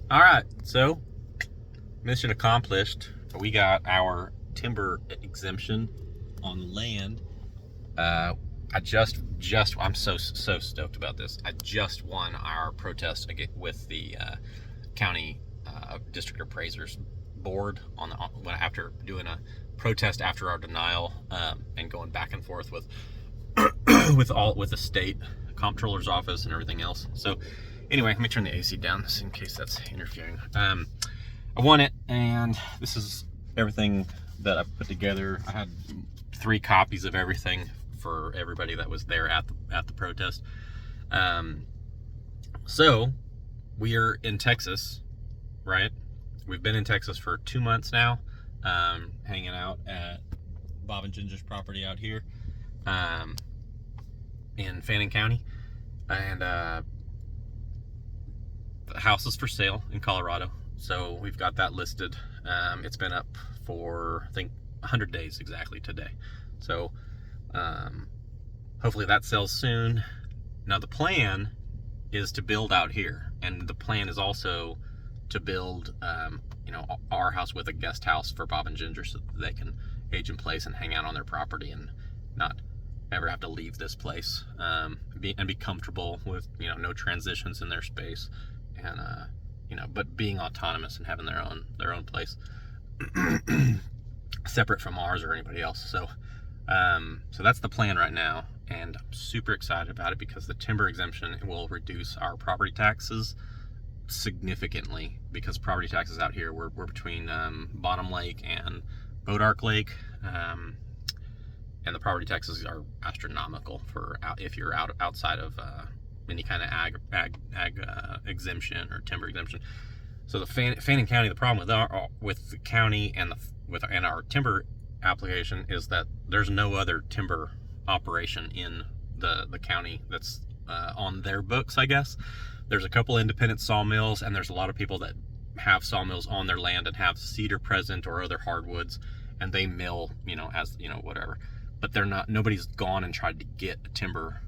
All right, so mission accomplished. We got our timber exemption on land. Uh, I'm so stoked about this. I just won our protest with the county district appraisers board after doing a protest after our denial, and going back and forth with with the state comptroller's office and everything else. So anyway, let me turn the AC down just in case that's interfering. I won it, and this is everything that I put together. I had 3 copies of everything for everybody that was there at the protest. So we are in Texas, right? We've been in Texas for 2 months now, hanging out at Bob and Ginger's property out here in Fannin County, and the house is for sale in Colorado. So we've got that listed. It's been up for, I think, 100 days exactly today. So hopefully that sells soon. Now the plan is to build out here, and the plan is also to build our house with a guest house for Bob and Ginger, so that they can age in place and hang out on their property and not ever have to leave this place, and be comfortable with no transitions in their space, and but being autonomous and having their own place separate from ours or anybody else. So that's the plan right now, and I'm super excited about it because the timber exemption will reduce our property taxes significantly, because property taxes out here, we're between Bottom Lake and Bodark Lake, and the property taxes are astronomical for if you're outside of any kind of ag exemption or timber exemption. So the Fannin County, the problem with the county and our timber application is that there's no other timber operation in the county that's on their books, I guess. There's a couple independent sawmills, and there's a lot of people that have sawmills on their land and have cedar present or other hardwoods, and they mill, as whatever. But nobody's gone and tried to get a timber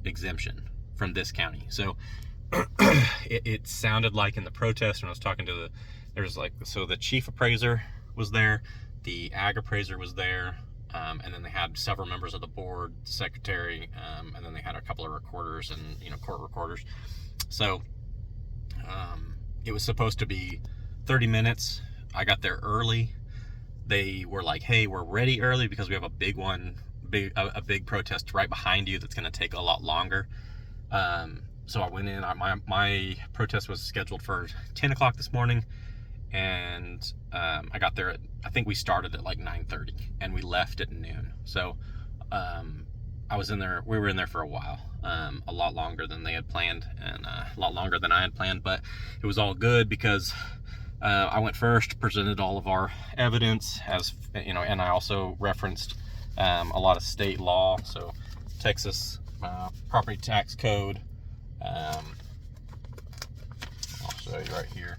exemption from this county. So it sounded like in the protest when I was talking to the chief appraiser was there, the ag appraiser was there, and then they had several members of the board, secretary, and then they had a couple of recorders and court recorders. So it was supposed to be 30 minutes. I got there early. They were like, "Hey, we're ready early because we have a big protest right behind you that's going to take a lot longer." So I went in. My protest was scheduled for 10 o'clock this morning, and I got there I think we started at like 9:30, and we left at noon. So I was in there. We were in there for a while, a lot longer than they had planned, and a lot longer than I had planned. But it was all good because I went first, presented all of our evidence, and I also referenced a lot of state law. So Texas property tax code. I'll show you right here.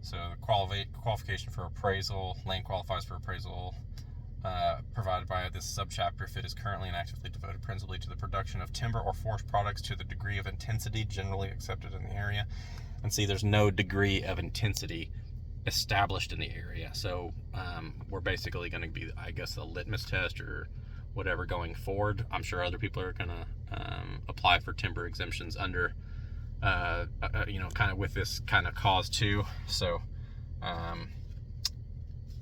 So qualification for appraisal, land qualifies for appraisal, provided by this subchapter if it is currently and actively devoted principally to the production of timber or forest products to the degree of intensity generally accepted in the area. And see, there's no degree of intensity established in the area. So we're basically going to be, I guess, the litmus test or whatever going forward. I'm sure other people are going to apply for timber exemptions under kind of with this kind of cause too. So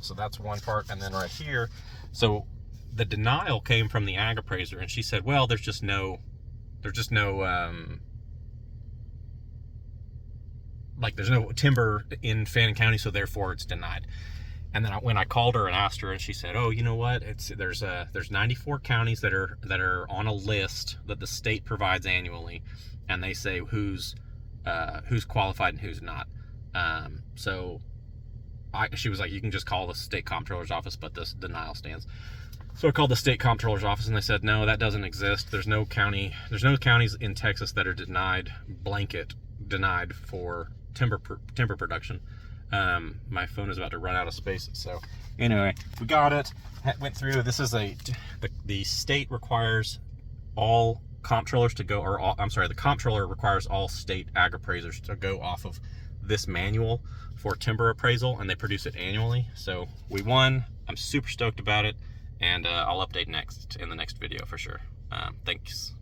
so that's one part. And then right here, so the denial came from the ag appraiser, and she said, well, there's just no timber in Fannin County, so therefore it's denied. And then when I called her and asked her, and she said, "Oh, you know what? There's 94 counties that are on a list that the state provides annually, and they say who's qualified and who's not." She was like, "You can just call the state comptroller's office, but this denial stands." So I called the state comptroller's office, and they said, "No, that doesn't exist. There's no counties in Texas that are blanket denied for timber production." My phone is about to run out of space. So anyway, we got it. Went through. This is the state requires all comptrollers to go, the comptroller requires all state ag appraisers to go off of this manual for timber appraisal, and they produce it annually. So we won. I'm super stoked about it, and I'll update next in the next video for sure. Thanks.